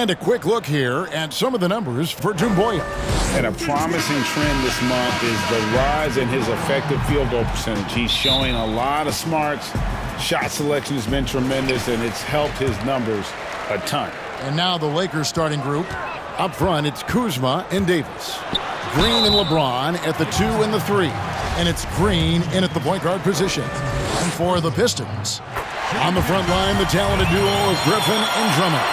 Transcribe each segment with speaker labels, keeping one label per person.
Speaker 1: And a quick look here at some of the numbers for Doumbouya.
Speaker 2: And a promising trend this month is the rise in his effective field goal percentage. He's showing a lot of smarts. Shot selection has been tremendous, and it's helped his numbers a ton.
Speaker 1: And now the Lakers starting group. Up front, it's Kuzma and Davis. Green and LeBron at the 2 and the 3. And it's Green in at the point guard position. And for the Pistons, on the front line, the talented duo of Griffin and Drummond.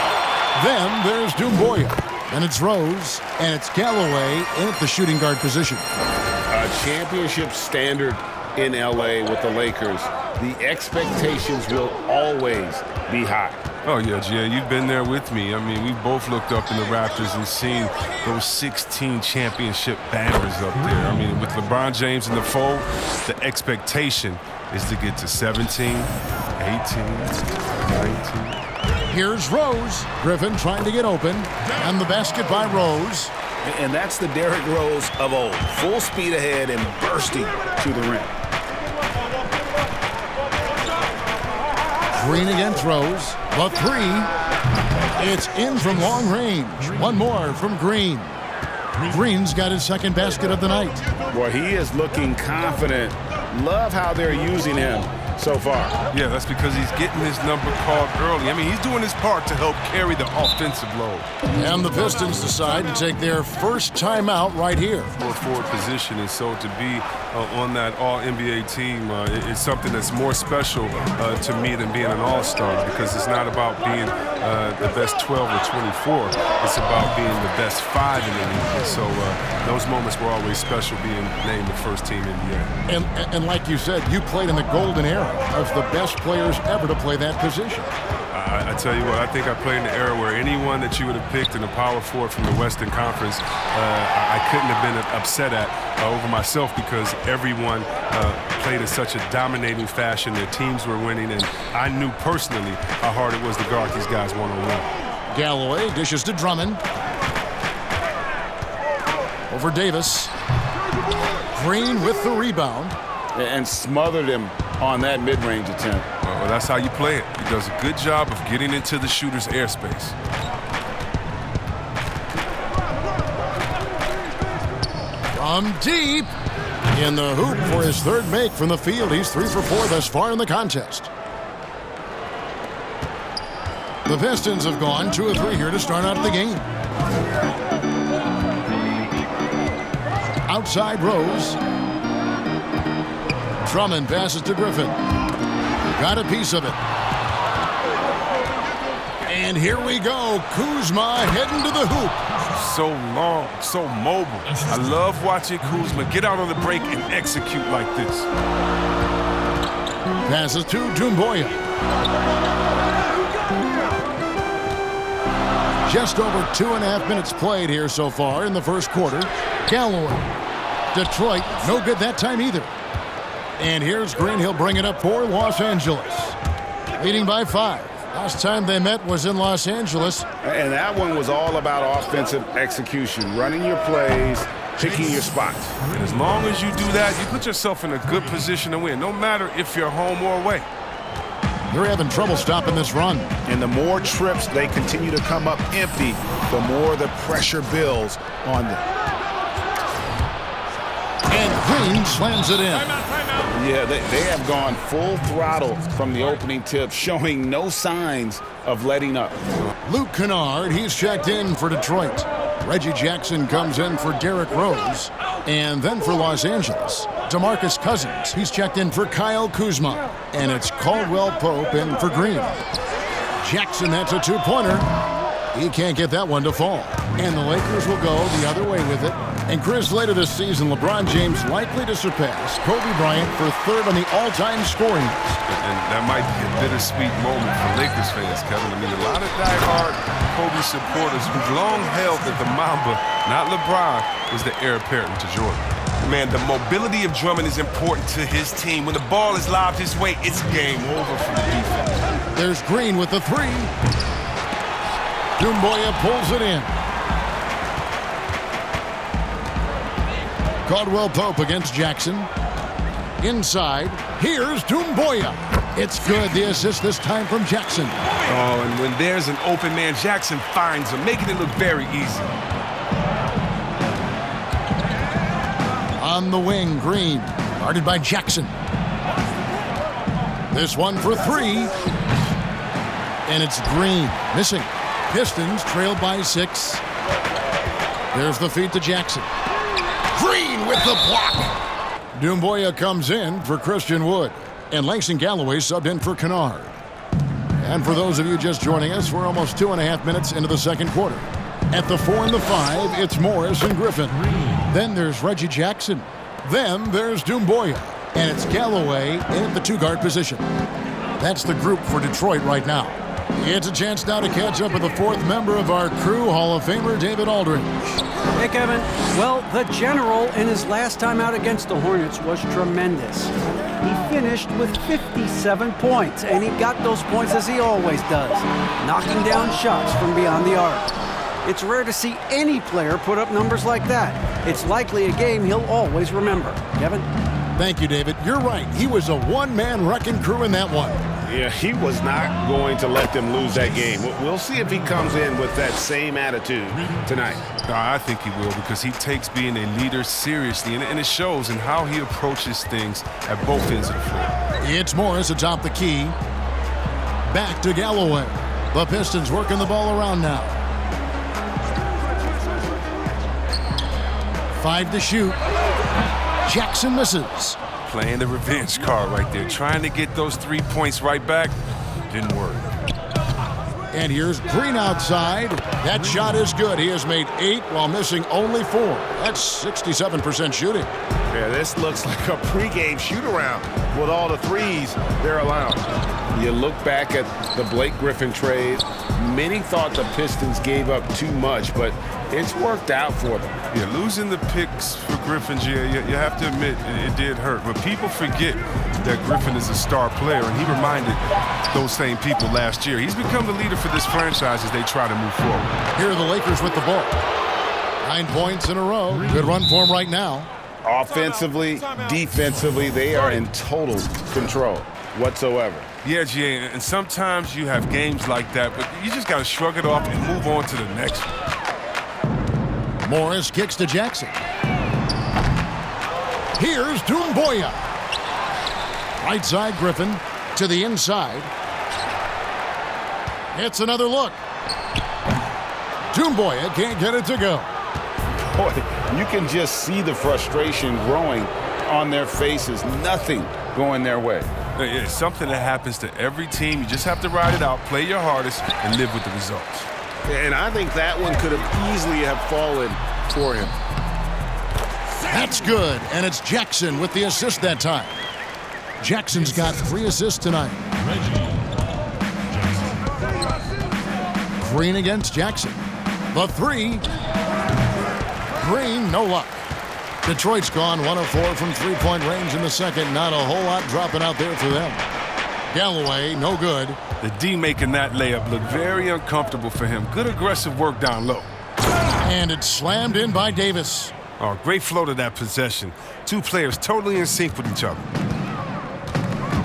Speaker 1: Then there's Doumbouya. And it's Rose, and it's Galloway in at the shooting guard position.
Speaker 3: A championship standard in L.A. with the Lakers. The expectations will always be high.
Speaker 4: Oh, yeah, Jay, you've been there with me. I mean, we both looked up in the Raptors and seen those 16 championship banners up there. I mean, with LeBron James in the fold, the expectation is to get to 17, 18, 19.
Speaker 1: Here's Rose. Griffin trying to get open. And the basket by Rose.
Speaker 2: And that's the Derrick Rose of old. Full speed ahead and bursting to the rim.
Speaker 1: Green against Rose. The 3. It's in from long range. One more from Green. Green's got his second basket of the night.
Speaker 2: Boy, he is looking confident. Love how they're using him so far.
Speaker 4: Yeah, that's because he's getting his number called early. I mean, he's doing his part to help carry the offensive load.
Speaker 1: And the Pistons decide to take their first timeout right here.
Speaker 4: More forward position, and so to be on that All-NBA team, it's something that's more special to me than being an All-Star, because it's not about being the best 12 or 24. It's about being the best 5 in the league. And so those moments were always special, being named the first team NBA.
Speaker 1: And like you said, you played in the golden era of the best players ever to play that position.
Speaker 4: I tell you what, I think I played in the era where anyone that you would have picked in the power forward from the Western Conference, I couldn't have been upset at over myself, because everyone played in such a dominating fashion. Their teams were winning, and I knew personally how hard it was to guard these guys one-on-one.
Speaker 1: Galloway dishes to Drummond. Over Davis. Green with the rebound.
Speaker 2: And smothered him on that mid-range attempt.
Speaker 4: Well, that's how you play it. He does a good job of getting into the shooter's airspace.
Speaker 1: From deep. In the hoop for his third make from the field. He's 3 for 4 thus far in the contest. The Pistons have gone 2 of 3 here to start out the game. Outside Rose. Drummond passes to Griffin. Got a piece of it. And here we go. Kuzma heading to the hoop.
Speaker 4: So long, so mobile. I love watching Kuzma get out on the break and execute like this.
Speaker 1: Passes to Doumbouya. Just over 2.5 minutes played here so far in the first quarter. Galloway. Detroit, no good that time either. And here's Green. He'll bring it up for Los Angeles. Leading by 5. Last time they met was in Los Angeles.
Speaker 2: And that one was all about offensive execution, running your plays, picking your spots.
Speaker 4: And as long as you do that, you put yourself in a good position to win, no matter if you're home or away.
Speaker 1: They're having trouble stopping this run.
Speaker 2: And the more trips they continue to come up empty, the more the pressure builds on them.
Speaker 1: And Green slams it in.
Speaker 2: Yeah, they have gone full throttle from the opening tip, showing no signs of letting up.
Speaker 1: Luke Kennard, he's checked in for Detroit. Reggie Jackson comes in for Derrick Rose. And then for Los Angeles, DeMarcus Cousins, he's checked in for Kyle Kuzma. And it's Caldwell Pope in for Green. Jackson, that's a 2-pointer. He can't get that one to fall. And the Lakers will go the other way with it. And Chris, later this season, LeBron James likely to surpass Kobe Bryant for 3rd on the all-time scoring list.
Speaker 4: And that might be a bittersweet moment for Lakers fans, Kevin. I mean, a lot of diehard Kobe supporters who've long held that the Mamba, not LeBron, was the heir apparent to Jordan. Man, the mobility of Drummond is important to his team. When the ball is lobbed his way, it's game over for the defense.
Speaker 1: There's Green with the 3. Doumbouya pulls it in. Caldwell Pope against Jackson. Inside, here's Doumbouya. It's good. The assist this time from Jackson.
Speaker 4: Oh, and when there's an open man, Jackson finds him, making it look very easy.
Speaker 1: On the wing, Green, guarded by Jackson. This one for three. And it's Green, missing. Pistons trailed by 6. There's the feed to Jackson. Green with the block. Doumbouya comes in for Christian Wood. And Langston Galloway subbed in for Kennard. And for those of you just joining us, we're almost 2.5 minutes into the second quarter. At the 4 and the 5, it's Morris and Griffin. Then there's Reggie Jackson. Then there's Doumbouya. And it's Galloway in the 2-guard position. That's the group for Detroit right now. It's a chance now to catch up with the 4th member of our crew, Hall of Famer David Aldridge.
Speaker 5: Hey, Kevin. Well, the General in his last time out against the Hornets was tremendous. He finished with 57 points, and he got those points as he always does, knocking down shots from beyond the arc. It's rare to see any player put up numbers like that. It's likely a game he'll always remember. Kevin?
Speaker 1: Thank you, David. You're right. He was a one-man wrecking crew in that one.
Speaker 3: Yeah, he was not going to let them lose that game. We'll see if he comes in with that same attitude tonight.
Speaker 4: I think he will, because he takes being a leader seriously, and it shows in how he approaches things at both ends of the floor.
Speaker 1: It's Morris atop the key. Back to Galloway. The Pistons working the ball around now. 5 to shoot. Jackson misses.
Speaker 4: Playing the revenge card right there, trying to get those 3 points right back. Didn't work.
Speaker 1: And here's Green outside. That shot is good. He has made 8 while missing only 4. That's 67% shooting.
Speaker 3: Yeah, this looks like a pregame shoot-around with all the threes they're allowing. You look back at the Blake Griffin trade. Many thought the Pistons gave up too much, but it's worked out for them.
Speaker 4: Yeah, losing the picks for Griffin, you have to admit it did hurt. But people forget that Griffin is a star player, and he reminded those same people last year. He's become the leader for this franchise as they try to move forward.
Speaker 1: Here are the Lakers with the ball. 9 points in a row. Good run for him right now.
Speaker 3: Offensively, defensively, they are in total control whatsoever.
Speaker 4: Yeah, GA, and sometimes you have games like that, but you just got to shrug it off and move on to the next one.
Speaker 1: Morris kicks to Jackson. Here's Doumbouya. Right side, Griffin to the inside. It's another look. Doumbouya can't get it to go.
Speaker 2: Boy, you can just see the frustration growing on their faces. Nothing going their way.
Speaker 4: It's something that happens to every team. You just have to ride it out, play your hardest, and live with the results.
Speaker 3: And I think that one could have easily have fallen for him.
Speaker 1: That's good, and it's Jackson with the assist that time. Jackson's got 3 assists tonight. Green against Jackson. The 3. Green, no luck. Detroit's gone 1 of 4 from 3-point range in the second. Not a whole lot dropping out there for them. Galloway, no good.
Speaker 4: The D making that layup look very uncomfortable for him. Good aggressive work down low.
Speaker 1: And it's slammed in by Davis.
Speaker 4: Oh, great flow to that possession. 2 players totally in sync with each other.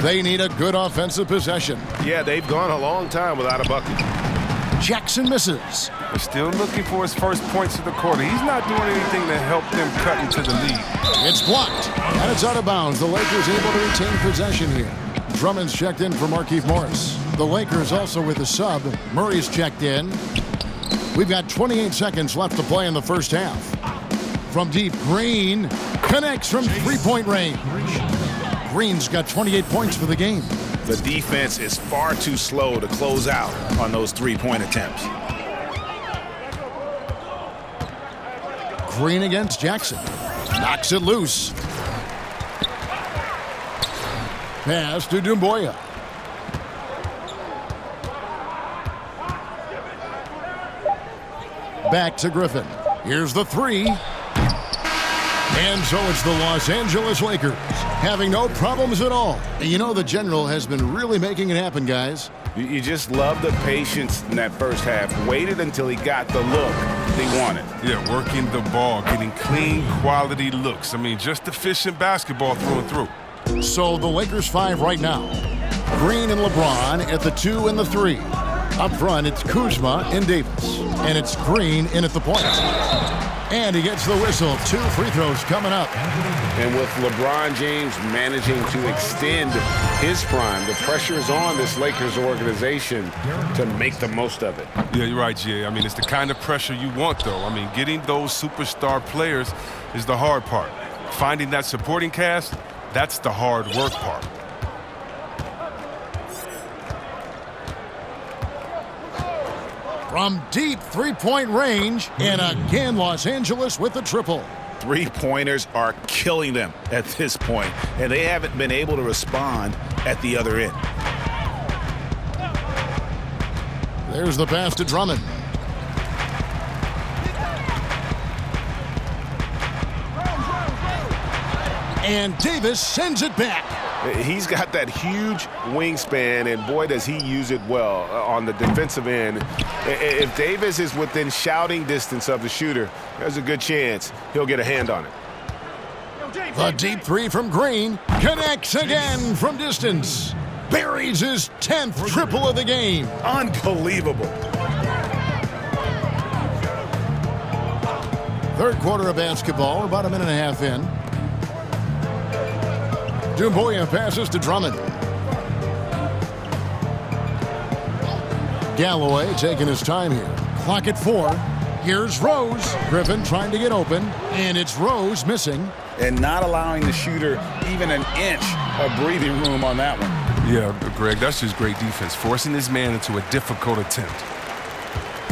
Speaker 1: They need a good offensive possession.
Speaker 3: Yeah, they've gone a long time without a bucket.
Speaker 1: Jackson misses.
Speaker 4: They're still looking for his first points of the quarter. He's not doing anything to help them cut into the lead.
Speaker 1: It's blocked, and it's out of bounds. The Lakers able to retain possession here. Drummond's checked in for Markieff Morris. The Lakers also with a sub. Murray's checked in. We've got 28 seconds left to play in the first half. From deep, Green connects from 3-point range. Green's got 28 points for the game.
Speaker 2: The defense is far too slow to close out on those 3-point attempts.
Speaker 1: Green against Jackson. Knocks it loose. Pass to Doumbouya. Back to Griffin. Here's the 3. And so it's the Los Angeles Lakers, having no problems at all. You know, the General has been really making it happen, guys.
Speaker 2: You just love the patience in that first half. Waited until he got the look they wanted.
Speaker 4: Yeah, working the ball, getting clean, quality looks. I mean, just efficient basketball through and through.
Speaker 1: So the Lakers 5 right now. Green and LeBron at the 2 and the 3. Up front, it's Kuzma and Davis. And it's Green in at the point. And he gets the whistle. 2 free throws coming up.
Speaker 3: And with LeBron James managing to extend his prime, the pressure is on this Lakers organization to make the most of it.
Speaker 4: Yeah, you're right, Jay. I mean, it's the kind of pressure you want, though. I mean, getting those superstar players is the hard part. Finding that supporting cast, that's the hard work part.
Speaker 1: From deep three-point range, and again Los Angeles with the triple.
Speaker 6: Three-pointers are killing them at this point, and they haven't been able to respond at the other end.
Speaker 1: There's the pass to Drummond. And Davis sends it back.
Speaker 3: He's got that huge wingspan, and boy, does he use it well on the defensive end. If Davis is within shouting distance of the shooter, there's a good chance he'll get a hand on it.
Speaker 1: The deep 3 from Green connects again from distance. Buries his 10th triple of the game.
Speaker 3: Unbelievable.
Speaker 1: Third quarter of basketball, about a minute and a half in. Doumbouya passes to Drummond. Galloway taking his time here. Clock at 4. Here's Rose. Griffin trying to get open, and it's Rose missing.
Speaker 6: And not allowing the shooter even an inch of breathing room on that one.
Speaker 4: Yeah, Greg, that's just great defense, forcing his man into a difficult attempt.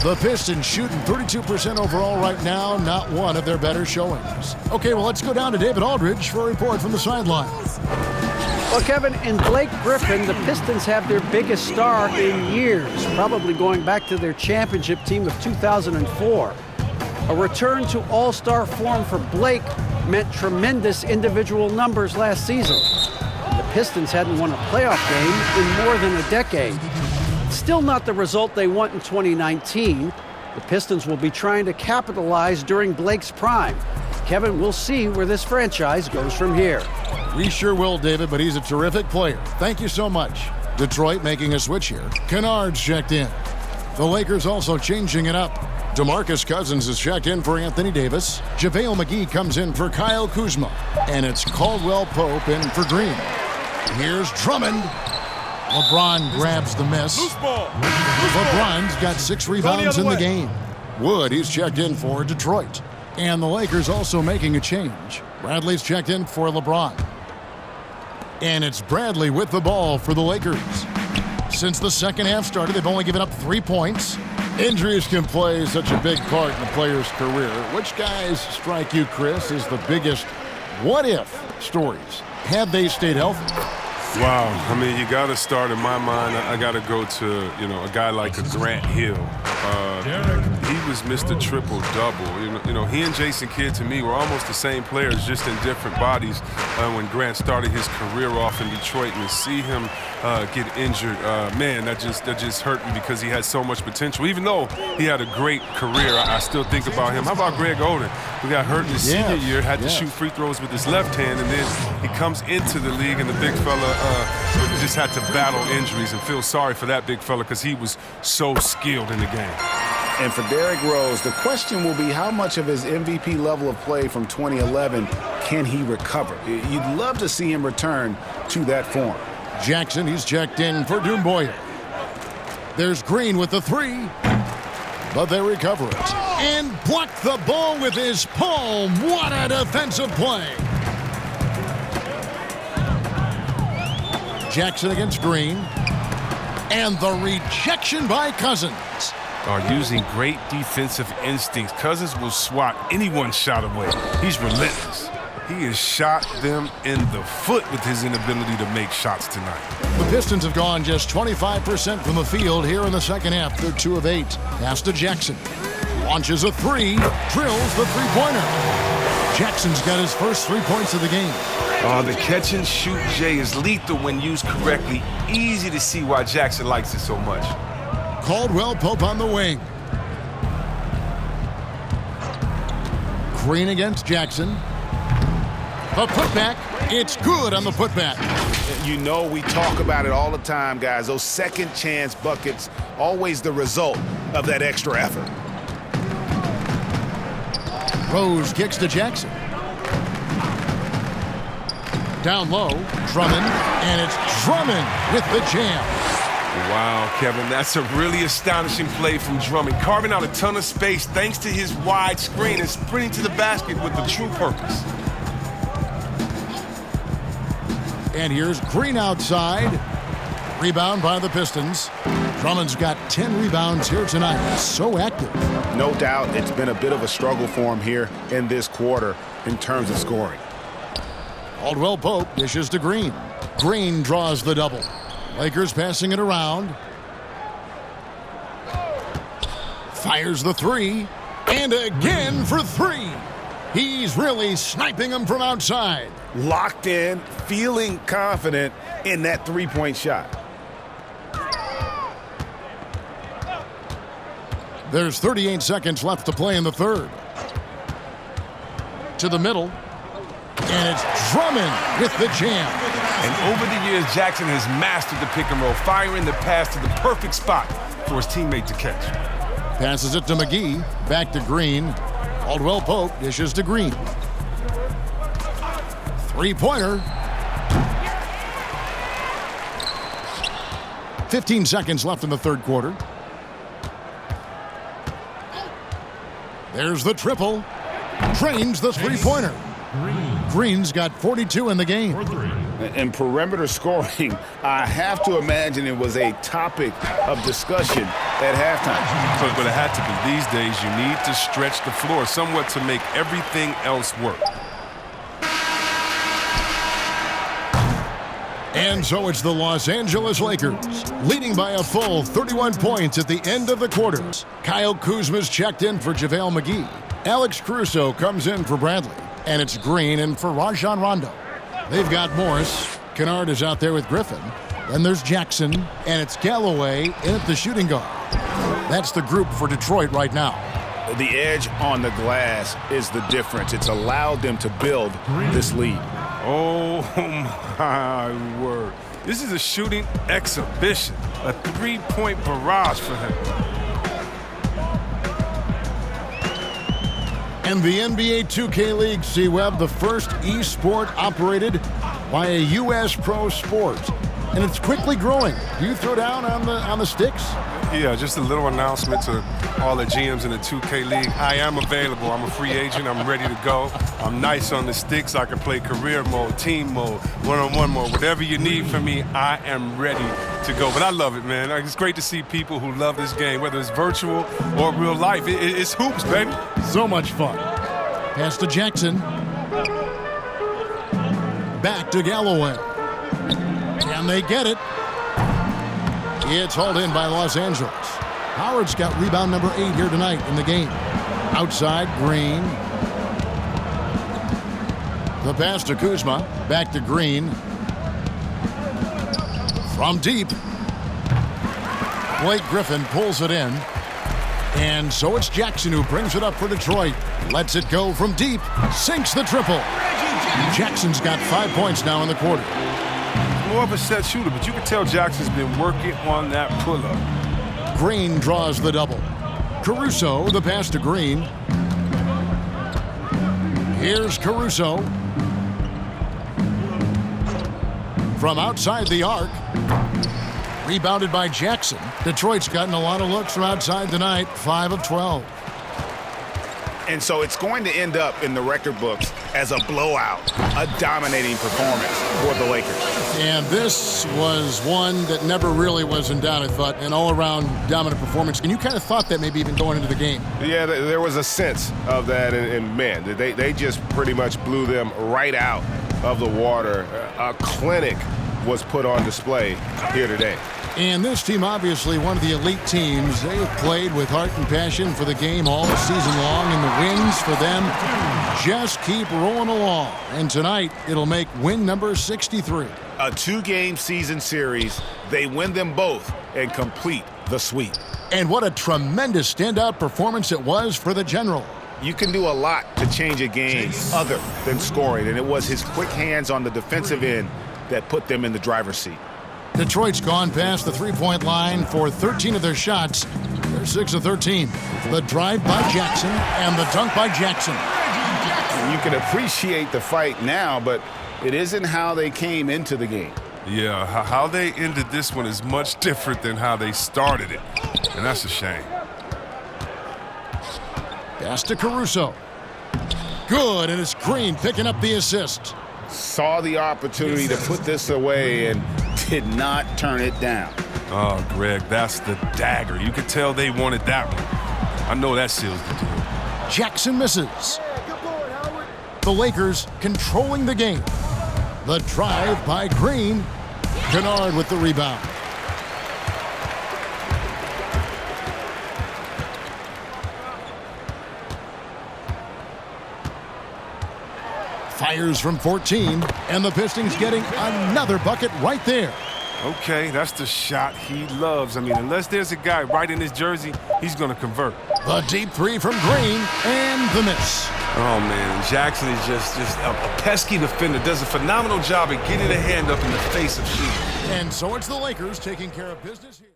Speaker 1: The Pistons shooting 32% overall right now, not one of their better showings. Okay, well, let's go down to David Aldridge for a report from the sidelines.
Speaker 5: Well, Kevin, in Blake Griffin, the Pistons have their biggest star in years, probably going back to their championship team of 2004. A return to all-star form for Blake meant tremendous individual numbers last season. The Pistons hadn't won a playoff game in more than a decade. Still not the result they want in 2019. The Pistons will be trying to capitalize during Blake's prime. Kevin, we'll see where this franchise goes from here.
Speaker 1: We sure will, David, but he's a terrific player. Thank you so much. Detroit making a switch here. Kennard's checked in. The Lakers also changing it up. DeMarcus Cousins is checked in for Anthony Davis. JaVale McGee comes in for Kyle Kuzma. And it's Caldwell Pope in for Green. Here's Drummond. LeBron grabs the miss.
Speaker 7: Loose ball.
Speaker 1: LeBron's got 6 rebounds in the game. Wood, he's checked in for Detroit. And the Lakers also making a change. Bradley's checked in for LeBron. And it's Bradley with the ball for the Lakers. Since the second half started, they've only given up 3 points. Injuries can play such a big part in a player's career. Which guys strike you, Chris, as the biggest what-if stories had they stayed healthy?
Speaker 4: Wow, I mean, you got to start, in my mind, I got to go to, a guy like a Grant Hill. He was Mr. Triple-Double. You know, he and Jason Kidd, to me, were almost the same players, just in different bodies when Grant started his career off in Detroit. And to see him get injured, man, that just hurt me because he had so much potential. Even though he had a great career, I still think about him. How about Greg Oden, who got hurt in his senior year, had to shoot free throws with his left hand, and then he comes into the league, and the big fella just had to battle injuries, and feel sorry for that big fella because he was so skilled in the game.
Speaker 6: And for Derrick Rose, the question will be how much of his MVP level of play from 2011 can he recover? You'd love to see him return to that form.
Speaker 1: Jackson, he's checked in for Doumbouya. There's Green with the 3, but they recover it. And block the ball with his palm. What a defensive play. Jackson against Green. And the rejection by Cousins.
Speaker 4: Are using great defensive instincts. Cousins will swat anyone's shot away. He's relentless. He has shot them in the foot with his inability to make shots tonight.
Speaker 1: The Pistons have gone just 25% from the field here in the second half. They're 2 of 8. Pass to Jackson. Launches a 3. Drills the three-pointer. Jackson's got his first 3 points of the game.
Speaker 4: The catch and shoot, Jay, is lethal when used correctly. Easy to see why Jackson likes it so much.
Speaker 1: Caldwell Pope on the wing. Green against Jackson. The putback, it's good on the putback.
Speaker 6: You know we talk about it all the time, guys. Those second chance buckets, always the result of that extra effort.
Speaker 1: Rose kicks to Jackson. Down low, Drummond, and it's Drummond with the jam.
Speaker 4: Wow, Kevin, that's a really astonishing play from Drummond, carving out a ton of space thanks to his wide screen and sprinting to the basket with the true purpose.
Speaker 1: And here's Green outside. Rebound by the Pistons. Drummond's got 10 rebounds here tonight. So active.
Speaker 6: No doubt it's been a bit of a struggle for him here in this quarter in terms of scoring.
Speaker 1: Caldwell Pope dishes to Green. Green draws the double. Lakers passing it around. Fires the three. And again for three. He's really sniping them from outside.
Speaker 6: Locked in, feeling confident in that three-point shot.
Speaker 1: There's 38 seconds left to play in the third. To the middle. And it's Drummond with the jam.
Speaker 4: And over the years, Jackson has mastered the pick and roll, firing the pass to the perfect spot for his teammate to catch.
Speaker 1: Passes it to McGee. Back to Green. Caldwell Pope dishes to Green. Three-pointer. 15 seconds left in the third quarter. There's the triple. Drains the three-pointer. Green's got 42 in the game.
Speaker 6: In perimeter scoring, I have to imagine it was a topic of discussion at halftime.
Speaker 4: But it had to be. These days, you need to stretch the floor somewhat to make everything else work.
Speaker 1: And so it's the Los Angeles Lakers, leading by a full 31 points at the end of the quarters. Kyle Kuzma's checked in for JaVale McGee. Alex Caruso comes in for Bradley. And it's Green in for Rajon Rondo. They've got Morris. Kennard is out there with Griffin. Then there's Jackson. And it's Galloway in at the shooting guard. That's the group for Detroit right now.
Speaker 6: The edge on the glass is the difference. It's allowed them to build this lead.
Speaker 4: Oh, my word. This is a shooting exhibition. A three-point barrage for him.
Speaker 1: And the NBA 2K League, C-Web, the first e-sport operated by a U.S. pro sport. And it's quickly growing. Do you throw down on the sticks?
Speaker 4: Yeah, just a little announcement to all the GMs in the 2K League. I am available. I'm a free agent. I'm ready to go. I'm nice on the sticks. I can play career mode, team mode, one-on-one mode. Whatever you need from me, I am ready to go. But I love it, man. It's great to see people who love this game, whether it's virtual or real life. It's hoops, baby.
Speaker 1: So much fun. Pass to Jackson. Back to Galloway. And they get it. It's hauled in by Los Angeles. Howard's got rebound number 8 here tonight in the game. Outside, Green. The pass to Kuzma. Back to Green. From deep. Blake Griffin pulls it in. And so it's Jackson who brings it up for Detroit. Lets it go from deep. Sinks the triple. Jackson's got 5 points now in the quarter.
Speaker 4: More of a set shooter, but you can tell Jackson's been working on that pull-up.
Speaker 1: Green draws the double. Caruso, the pass to Green. Here's Caruso. From outside the arc. Rebounded by Jackson. Detroit's gotten a lot of looks from outside tonight. 5 of 12.
Speaker 6: And so it's going to end up in the record books as a blowout, a dominating performance for the Lakers.
Speaker 1: And this was one that never really was in doubt, I thought, an all-around dominant performance. And you kind of thought that maybe even going into the game.
Speaker 3: Yeah, there was a sense of that, and man, they just pretty much blew them right out of the water. A clinic was put on display here today.
Speaker 1: And this team, obviously one of the elite teams. They have played with heart and passion for the game all season long, and the wins for them just keep rolling along. And tonight, it'll make win number 63.
Speaker 6: A 2-game season series. They win them both and complete the sweep.
Speaker 1: And what a tremendous standout performance it was for the General.
Speaker 6: You can do a lot to change a game other than scoring, and it was his quick hands on the defensive end that put them in the driver's seat.
Speaker 1: Detroit's gone past the three-point line for 13 of their shots. They're 6 of 13. The drive by Jackson and the dunk by Jackson.
Speaker 6: You can appreciate the fight now, but it isn't how they came into the game.
Speaker 4: Yeah, how they ended this one is much different than how they started it, and that's a shame.
Speaker 1: Pass to Caruso. Good, and it's Green picking up the assist.
Speaker 6: Saw the opportunity to put this away and did not turn it down.
Speaker 4: Oh, Greg, that's the dagger. You could tell they wanted that one. I know that seals the deal.
Speaker 1: Jackson misses. The Lakers controlling the game. The drive by Green. Kennard with the rebound. Fires from 14, and the Pistons getting another bucket right there.
Speaker 4: Okay, that's the shot he loves. I mean, unless there's a guy right in his jersey, he's going to convert.
Speaker 1: The deep three from Green, and the miss.
Speaker 4: Oh, man, Jackson is just a pesky defender. Does a phenomenal job at getting a hand up in the face of shooting.
Speaker 1: And so it's the Lakers taking care of business here.